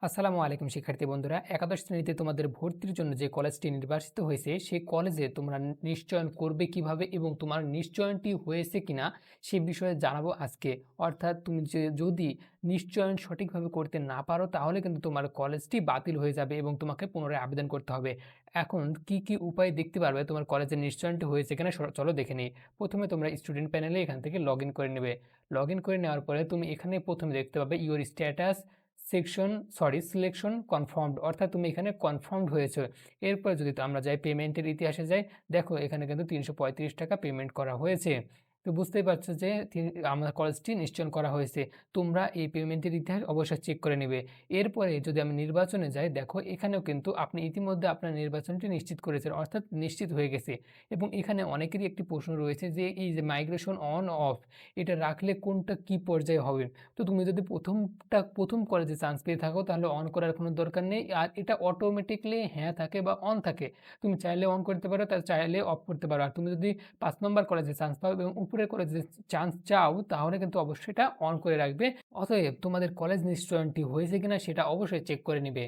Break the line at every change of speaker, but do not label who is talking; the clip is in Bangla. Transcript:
আসসালামু আলাইকুম শিক্ষার্থী বন্ধুরা, একাদশ শ্রেণীতে তোমাদের ভর্তির জন্য যে কলেজটি নির্বাচিত হয়েছে সেই কলেজে তোমরা নিশ্চয়ন করবে কিভাবে এবং তোমার নিশ্চয়নটি হয়েছে কিনা সে বিষয়ে জানাবো আজকে। অর্থাৎ তুমি যদি নিশ্চয়ন সঠিকভাবে করতে না পারো তাহলে কিন্তু তোমার কলেজটি বাতিল হয়ে যাবে এবং তোমাকে পুনরায় আবেদন করতে হবে। এখন কি কি উপায় দেখতে পারবে তোমার কলেজের নিশ্চয়নটি হয়েছে কিনা চলো দেখে নিই। প্রথমে তোমরা স্টুডেন্ট প্যানেলে এখান থেকে লগ ইন করে নেবে। লগ ইন করে নেওয়ার পরে তুমি এখানে প্রথমে দেখতে পাবে ইওর স্ট্যাটাস সিলেকশন কনফার্মড, অর্থাৎ তুমি এখানে কনফার্মড হয়েছে। এরপর যদি আমরা যাই পেমেন্টের ইতিহাসে যাই, দেখো এখানে কিন্তু ৩৩৫ টাকা পেমেন্ট করা হয়েছে। তো বুঝতেই পারছো যে আমার কলেজটি নিশ্চয়ন করা হয়েছে। তোমরা এই পেমেন্টের ইতিহাস অবশ্যই চেক করে নেবে। এরপরে যদি আমি নির্বাচনে যাই, দেখো এখানেও কিন্তু আপনি ইতিমধ্যে আপনার নির্বাচনটি নিশ্চিত করেছেন, অর্থাৎ নিশ্চিত হয়ে গেছে। এবং এখানে অনেকেরই একটি প্রশ্ন রয়েছে যে এই যে মাইগ্রেশন অন অফ, এটা রাখলে কোনটা কি পর্যায়ে হবে। তো তুমি যদি প্রথম কলেজে চান্স পেয়ে থাকো তাহলে অন করার কোনো দরকার নেই, আর এটা অটোমেটিকলি হ্যাঁ থাকে বা অন থাকে। তুমি চাইলে অন করতে পারো, তার চাইলে অফ করতে পারো। আর তুমি যদি ৫ নম্বর কলেজে চান্স পাও এবং উপরের কলেজে চান্স চাও তাহলে কিন্তু অবশ্যই এটা অন করে রাখবে। অতএব তোমাদের কলেজ নিশ্চয়নটি হয়েছে কিনা সেটা অবশ্যই চেক করে নিবে।